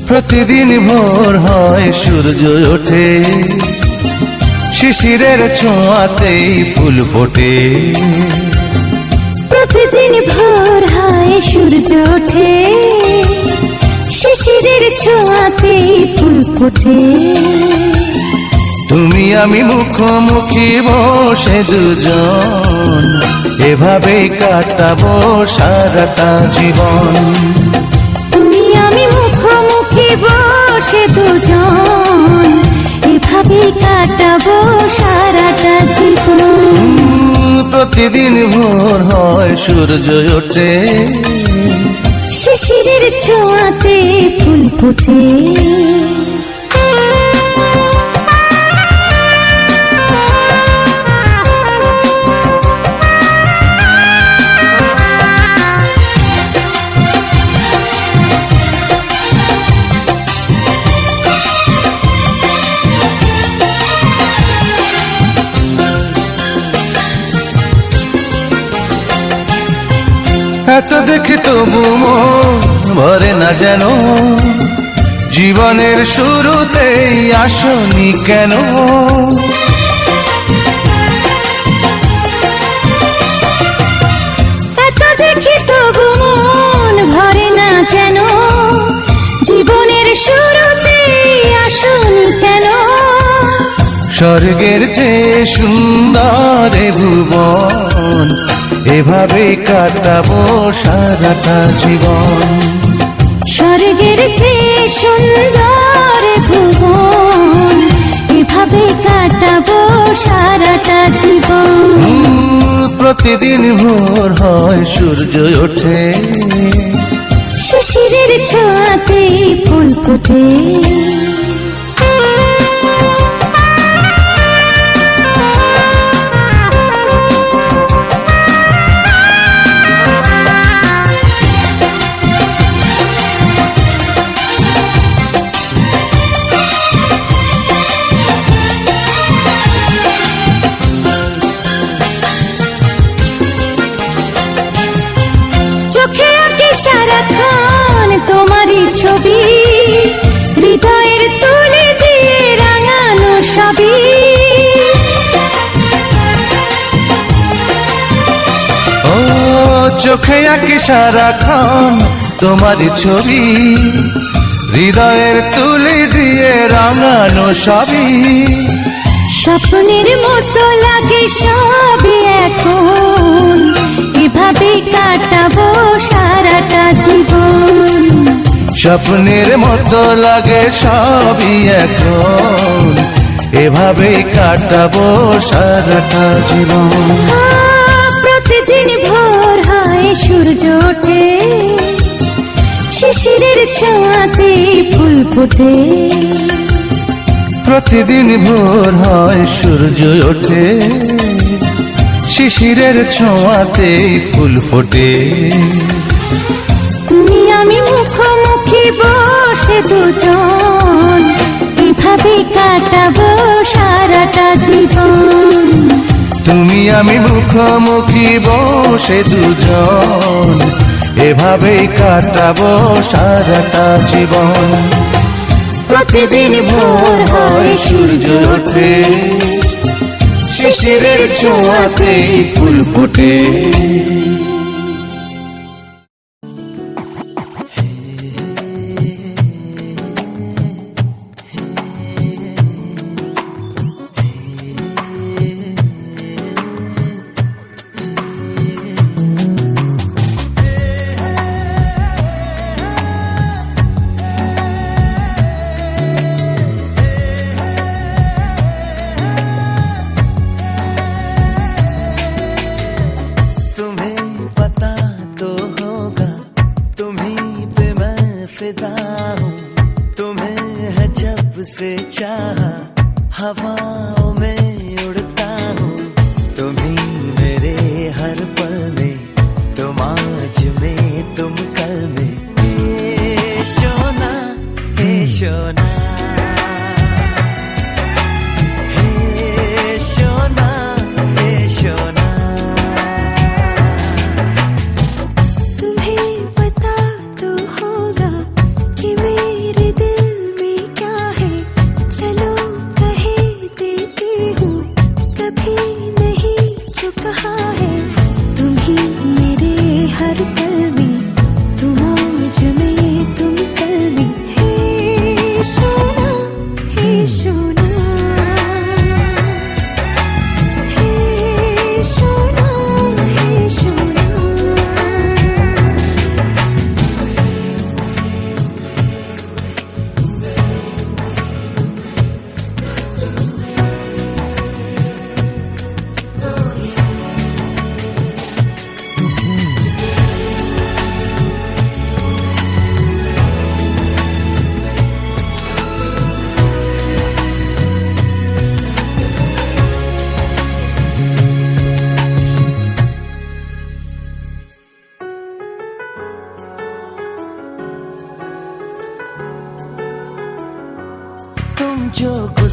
প্রতিদিন ভোর হয় সূর্য ওঠে, শিশিরের ছোঁয়াতেই ফুল ফোটে। প্রতিদিন ভোর হয় সূর্য ওঠে, শিশিরের ছোঁয়াতেই ফুল ফোটে। তুমি আমি মুখোমুখি বসে দুজন, এভাবেই কাটাবো সারাটা জীবন। তুমি আমি মুখোমুখি বসে দুজন, এভাবেই কাটাবো সারাটা জীবন। প্রতিদিন ভোর হয় সূর্য ওঠে, শিশিরের ছোঁয়াতে ফুল ফোটে। এত দেখে তবু মন ভরে না যেন, জীবনের শুরুতেই আসনি কেন? এত দেখে তবু মন ভরে না যেন, জীবনের শুরুতেই আসনি কেন? স্বর্গের চেয়ে সুন্দর এ ভুবন, এভাবে কাটাবো সারাটা জীবন। স্বর্গের চেয়ে সুন্দর ভুবন, এভাবে কাটাবো সারাটা জীবন। প্রতিদিন ভোর হয় সূর্য ওঠে, শিশিরের ছোঁয়াতে ফুল ফোটে। চোখে আঁকি সারাক্ষণ তোমারই ছবি, হৃদয়ের তুলে দিয়ে রাঙানো সবই। ও চোখে আঁকি সারাক্ষণ তোমারই ছবি, হৃদয়ের তুলে দিয়ে রাঙানো সবই। স্বপ্নের মতো লাগে সবই এখন, এভাবে কাটাবো সারাটা জীবন। স্বপ্নের মতো লাগে সবই এখন, এভাবেই কাটাবো সারাটা জীবন। প্রতিদিন ভোর হয় সূর্য ওঠে, শিশিরের ছোঁয়াতে ফুল ফোটে। প্রতিদিন ভোর হয় সূর্য ওঠে, শিশিরের ছোঁয়াতে ফুল ফোটে। তুমি আমি মুখোমুখি বসে দুজন, এভাবে কাটাবো সারাটা জীবন। তুমি আমি মুখোমুখি বসে দুজন, এভাবেই কাটাবো সারাটা জীবন। প্রতিদিন ভোর হয় সূর্য ওঠে, শিশিরের ছোঁয়াতে ফুল ফোটে।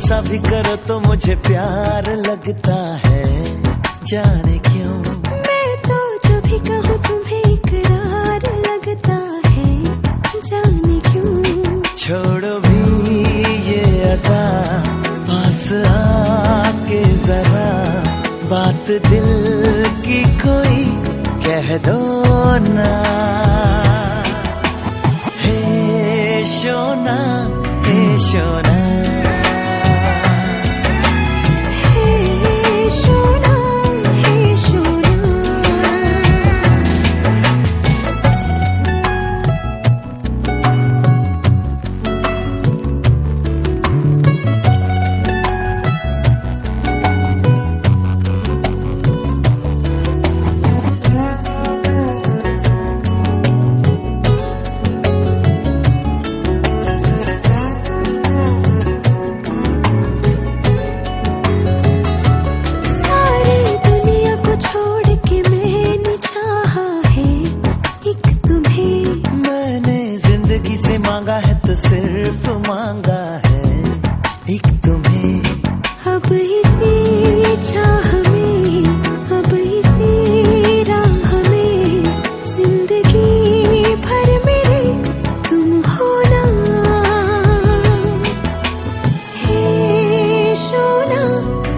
सा भी करो तो मुझे प्यार लगता है, जाने क्यों। मैं तो जो भी कहूँ तुम्हें इकरार लगता है, जाने क्यों। छोड़ो भी ये अदा, पास आके जरा बात दिल की कोई कह दो ना। हे शोना, हे शोना, मांगा है तो सिर्फ मांगा है एक तुम्हें। अब इसी चाह में, अब इसी राह में, जिंदगी भर मेरे तुम हो ना। हे सोना,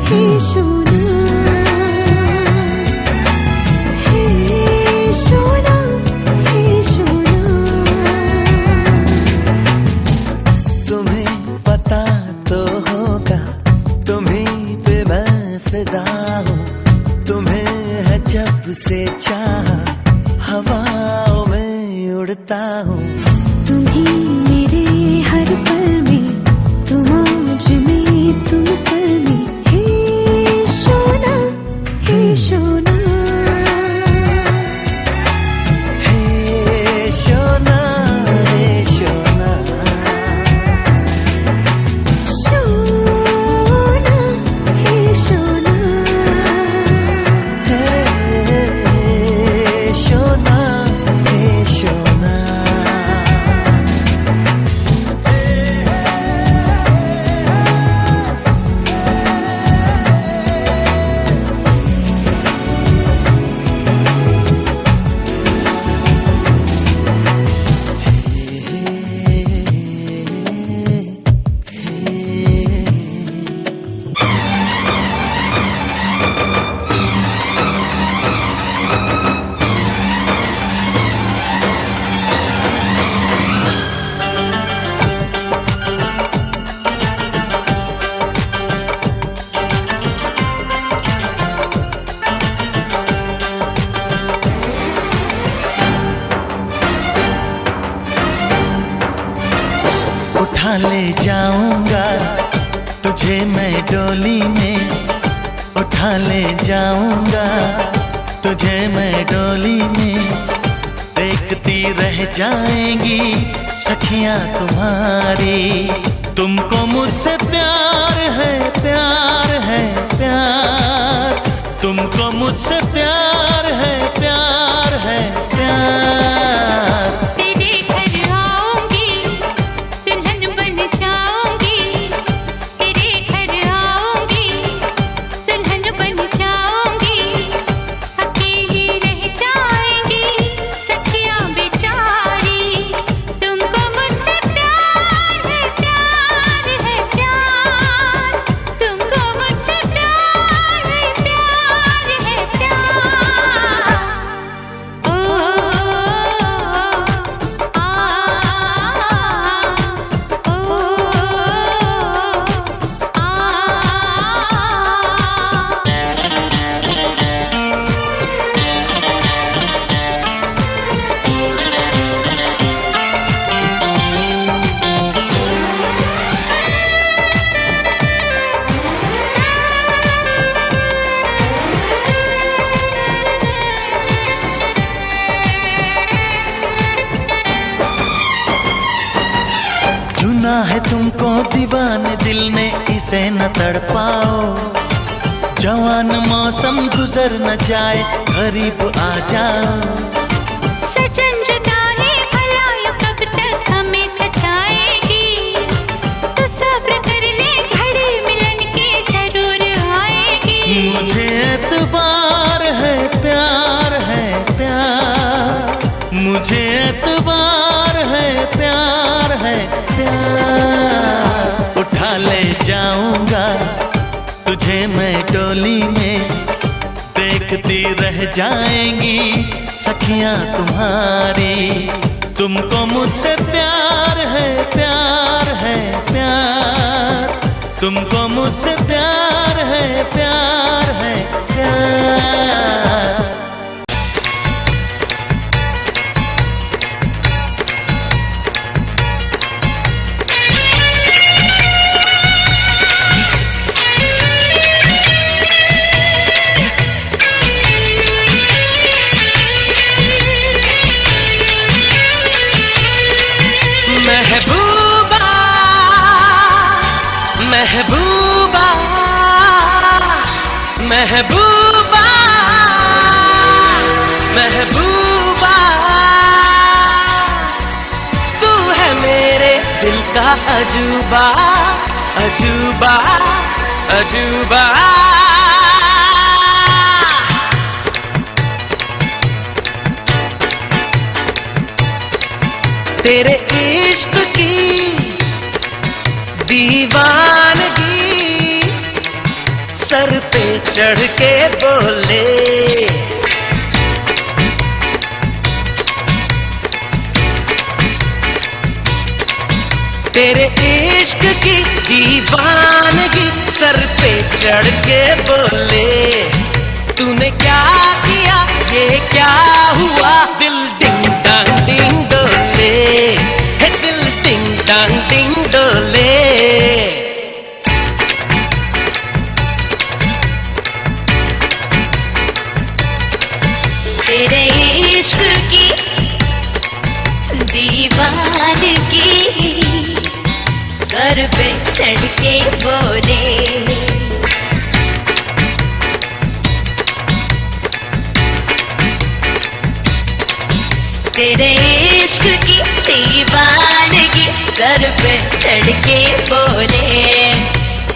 हे सोना, हे सोना, हे सोना। तुम्हें पता तो होगा, तुम्हीं पे मैं फिदा हूँ। तुम्हें है जब से चाह, हवाओं में उड़ता हूँ। तुम ही मेरे हर पल में, तुम आज में, तुम कल में। हे सोना, हे सोना, हे सोना, हे सोना, सोना, हे सोना, हे सोना, हे सोना। उठा ले जाऊंगा तुझे मैं डोली में, उठा ले जाऊंगा तुझे मैं डोली में। देखती रह जाएंगी सखियां तुम्हारी, तुमको मुझसे प्यार है, प्यार है, प्यार। तुमको मुझसे प्यार है, प्यार है, प्यार। तेरे घर आऊंगी, दुल्हन बन जाऊंगी। तेरे घर आऊंगी, दुल्हन बन जाऊंगी। अकेली रह जाएंगी सखियां बेचारी, तुमको मुझसे प्यार है, प्यार है, प्यार। तुमको मुझसे प्यार है, प्यार है, प्यार। ओ चुना है तुमको दीवाने दिल ने, इसे न तड़पाओ। जवान मौसम गुजर न जाए, करीब आ जाओ। सजन जुदाई भला यूं कब तक हमें सताएगी। तो सब्र कर ले, घड़ी मुझे एतबार है प्यार है प्यार, मुझे एतबार है प्यार है प्यार। उठा ले जाऊंगा तुझे मैं डोली में, देखती रह जाएंगी सखियां तुम्हारी। तुमको मुझसे प्यार है प्यार है प्यार, तुमको मुझसे प्यार है प्यार है प्यार। महबूबा महबूबा महबूबा महबूबा, तू है मेरे दिल का अजूबा अजूबा अजूबा। तेरे इश्क की दीवानगी सर पे चढ़ के बोले, तेरे इश्क की दीवानगी सर पे चढ़ के बोले। तूने क्या किया ये क्या हुआ, दिल डिंग डांग डिंग डोले, है दिल डिंग डांग डिंग डोले। तेरे इश्क की दीवानगी सर पे चढ़ के बोले। तेरे इश्क की दीवानगी सर पे चढ़ के बोले।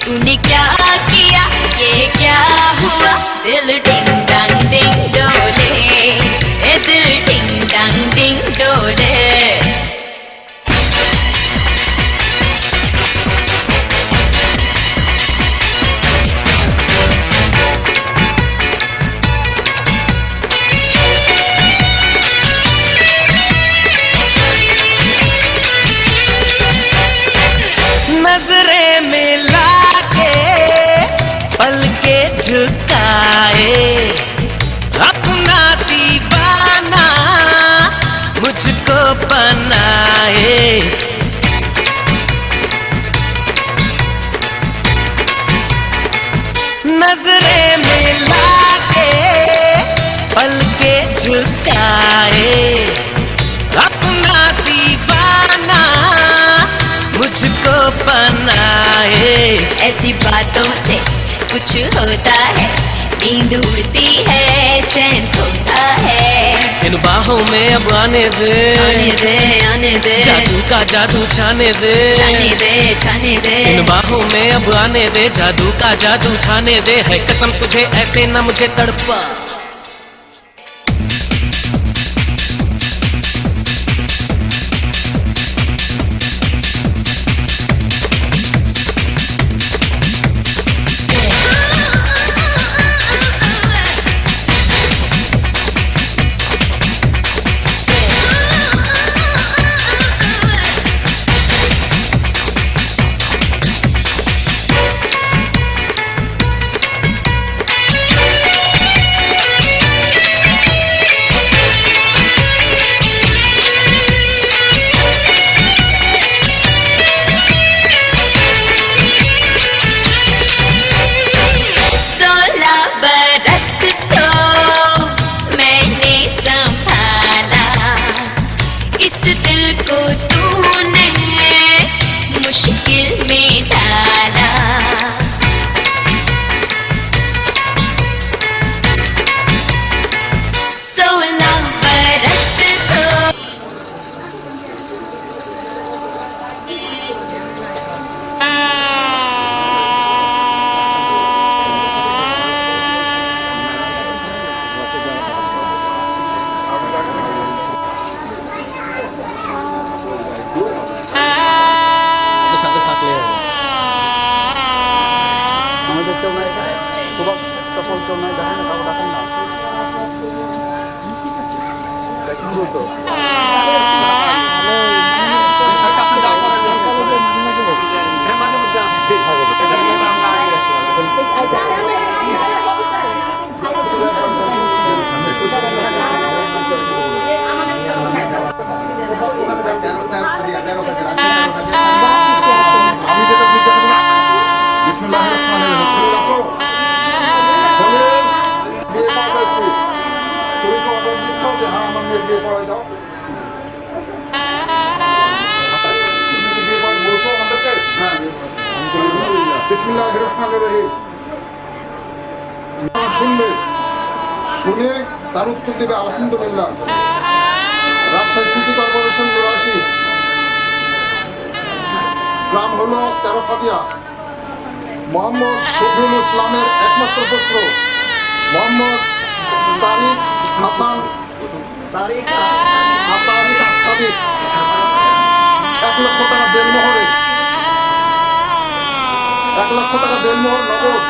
तूने क्या किया ये क्या हुआ, दिल डिंग डांग डिंग डोले, ए दिल डिंग डांग डिंग डोले। नजरें मिला के पलके झुकाए, अपना दीवाना मुझको बनाए। नजरें मिला के पलके झुकाए, अपना दीवाना मुझको बनाए। ऐसी बातों से कुछ होता है, नींद उड़ती है चैन खोता है। इन बाहों में अब आने दे आने दे जादू का जादू छाने दे छाने दे। इन बाहों में अब आने दे जादू का जादू छाने दे। है कसम तुझे ऐसे न मुझे तड़पा। আমি যেটা জিজ্ঞাসা করি, বিসমিল্লাহির রহমানির রহিম, ঠিক আছো? বলে, বিয়ে পড়াইছি। তুমি কি অর্ডার দিচ্ছ যে হ্যাঁ আমার মেয়ের বিয়ে পড়াই দাও? তুমি কি বিয়ে পড়াই বলছো আমাদেরকে? হ্যাঁ। বিসমিল্লাহির রহমানির রহিম। শুনবে, শুনে তার উত্তর দেবে আলহামদুলিল্লাহ। রাজশাহী সিটি কর্পোরেশন নিবাসী, গ্রাম হলো তেরোখাদিয়া। মোহাম্মদ শফিউল ইসলামের একমাত্র পুত্র মোহাম্মদ তারিক হাসান সাদিক 1 লক্ষ টাকা দেনমোহরে 1 লক্ষ টাকা দেনমোহর নগদ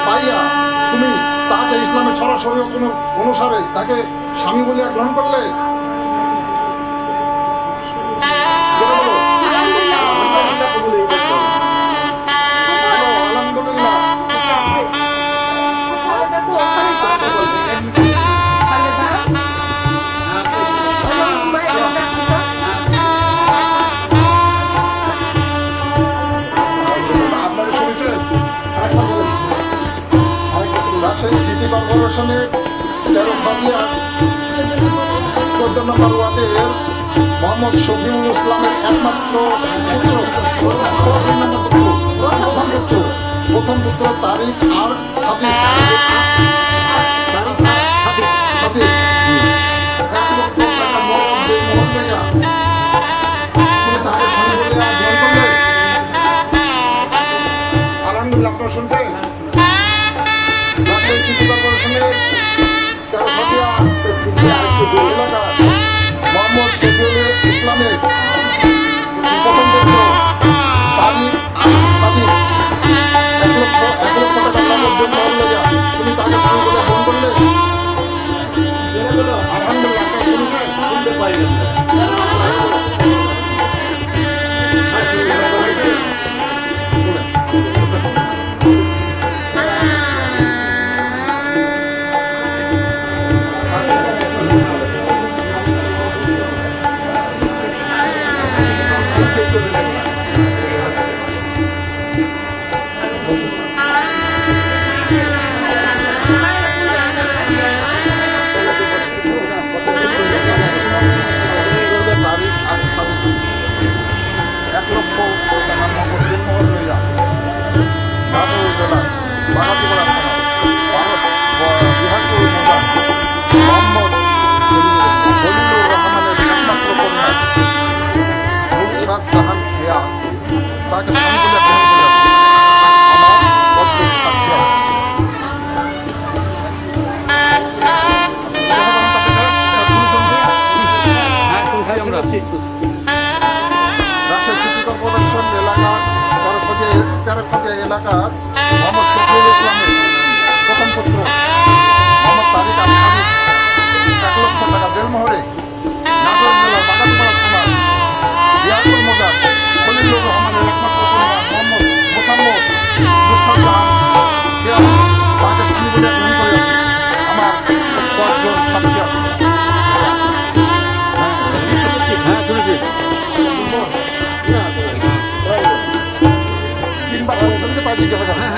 পাইয়া তুমি তাকে ইসলামের সরাসরি অনুসারে তাকে স্বামী বলিয়া গ্রহণ করলে? আলহামদুলিল্লাহ। আপনারা শুনেছেন রাজশাহী সিটি কর্পোরেশনের 13 14 নম্বর ওয়ার্ডের মোহাম্মদ শফিউল ইসলামের একমাত্র প্রথম পুত্র তারিক আর সাদিক 1 লক্ষ টাকা নগদ দেনমোহর লইয়া তুমি তাকে স্বামী বলিয়া গ্রহণ করলে? আলহামদুলিল্লাহ। আপনারা শুনছেন রাজশাহী সিটি কর্পোরেশনের 13 এলাকা মোহাম্মদ শফিউল ইসলামের প্রথম পুত্র তারিক সাদিক 1 লক্ষ টাকা নগদ দেনমোহর লইয়া তুমি তাকে স্বামী বলিয়া গ্রহণ করলে? আলহামদুলিল্লাহ। আপনারা শুনেছেন? শুনতে পাইলেন না। তাকে স্বামী বলে গ্রহণ করে আমার বজ্র সাক্ষী আছে। রাজশাহী সিটি কর্পোরেশন এলাকার তেরোখাদিয়া এলাকার মোহাম্মদ শফিউল ইসলামের প্রথম পুত্র মোহাম্মদ তারিক আর সাদিক 1 লক্ষ টাকা দেনমোহরে নাটোর জেলার বাগাতিপাড়া থানার দিয়াকুল মজার খলিলুর রহমানের একমাত্র কন্যা মোহাম্মদ মোসাম্মদ নুসরাত জাহান তাকে স্বামী বলে গ্রহণ করিয়াছে। আমার 5 জন সাক্ষী আছে। হ্যাঁ শুনেছি। 3 বার শুনেছেন, তাই জিজ্ঞাসা করেন।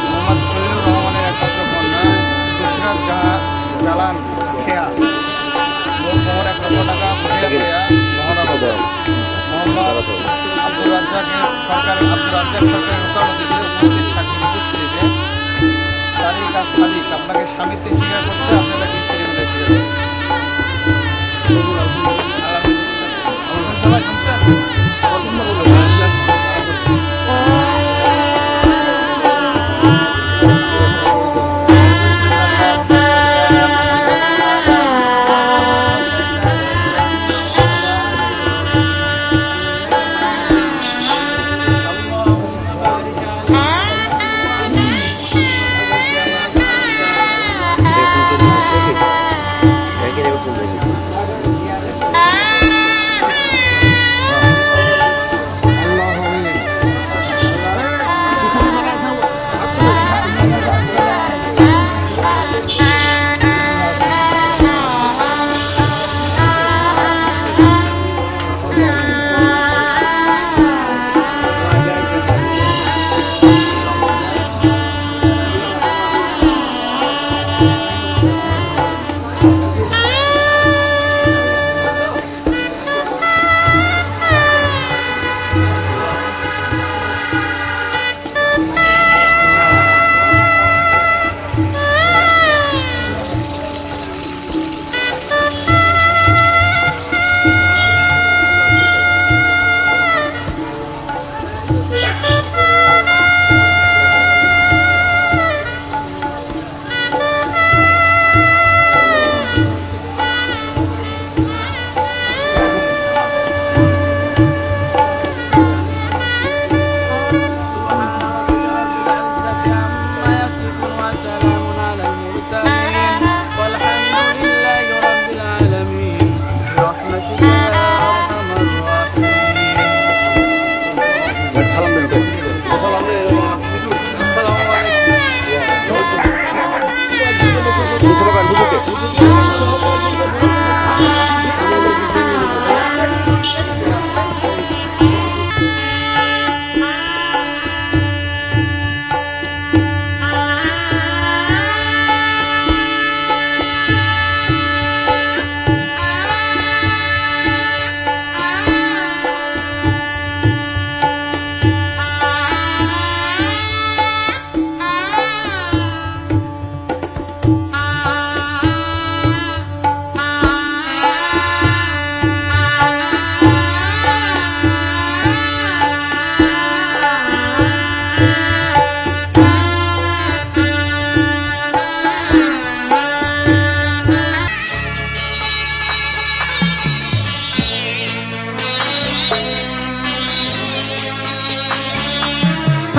মোহাম্মদ ফজলুর রহমানের একমাত্র কন্যা নুসরাত জালান খেয়া মোট খবর 1 লক্ষ টাকা খেয়া খেয়া মহানগর মোহাম্মদ আব্দুর রাজ্জাক সরকারের উত্তরমন্ত্রীদের উপস্থিত সাক্ষী উপস্থিতিতে তারিক আর সাদিক আপনাকে স্বামীত্বে স্বীকার করছে, আপনি তাকে স্ত্রী বলে স্বীকার করছেন। সবাই শুনছেন?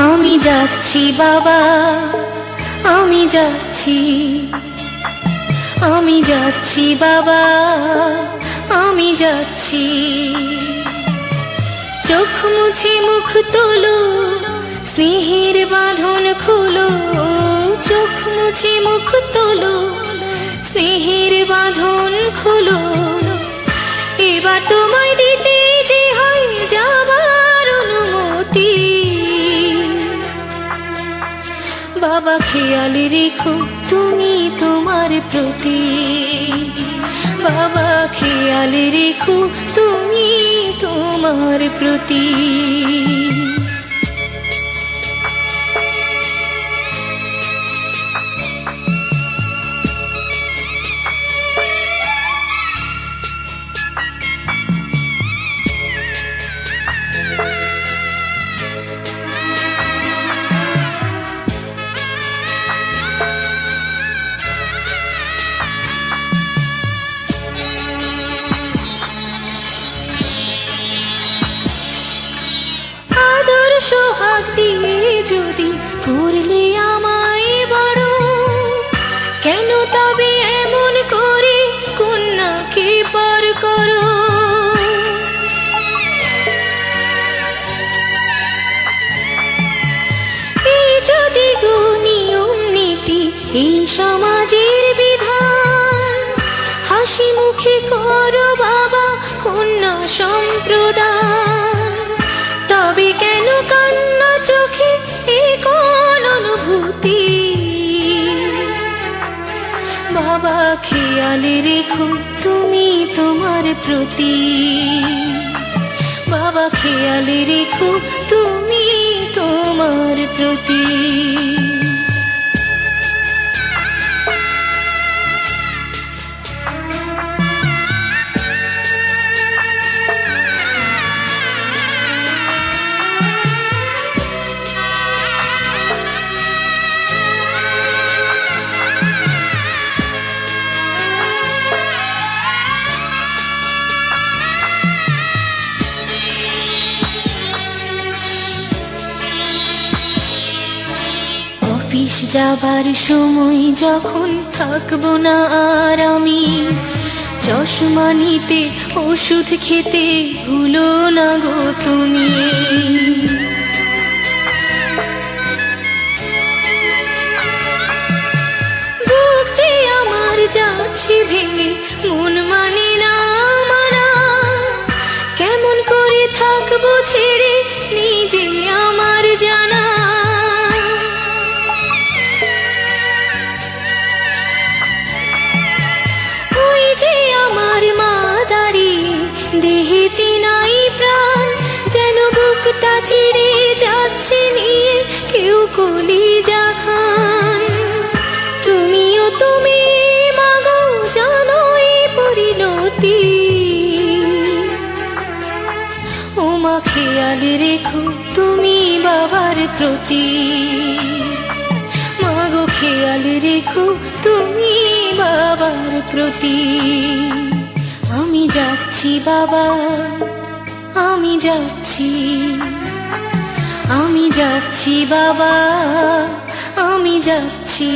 আমি যাচ্ছি বাবা, আমি যাচ্ছি, আমি যাচ্ছি বাবা, আমি যাচ্ছি। চোখ মুছে মুখ তোলো, স্নেহের বাঁধন খুলো, চোখ মুছে মুখ তোলো, স্নেহের বাঁধন খুলো। এবার তোমায় দিতে যে হয় যাবার অনুমতি। বাবা খেয়াল রেখো তুমি তোমার প্রতি, বাবা খেয়াল রেখো তুমি তোমার প্রতি। সোহাগ দিয়ে যদি করলে আমায় বড়, কেন তবে এমন করে কন্যাকে পর করো। এই যদি গো নিয়ম নীতি, এই সমাজের বিধান, হাসি মুখে করো বাবা কন্যা সম্প্রদান। তবে কেন কান্না চোখে এই কোন অনুভূতি? বাবা খেয়ালে রেখো তুমি তোমার প্রতি, বাবা খেয়ালে রেখো তুমি তোমার প্রতি। অফিস যাবার সময় যখন থাকবো না আর আমি, চশমা নিতে ওষুধ খেতে ভুলো না গো তুমি। বুক যে আমার যাচ্ছে ভেঙে, মন মানে না মানা। কেমন করে থাকবো ছেড়ে নিজে আমার জানা। আমার মা দাঁড়িয়ে দেহেতে নাই প্রাণ, যেন বুকটা চিরে যাচ্ছে নিয়ে কেউ কলিজা খান। তুমিও তুমি মাগো জানো এই পরিণতি। ও মা খেয়াল রেখো তুমি বাবার প্রতি, মাগো খেয়াল রেখো তুমি বাবার প্রতি। আমি যাচ্ছি বাবা, আমি যাচ্ছি, আমি যাচ্ছি বাবা, আমি যাচ্ছি।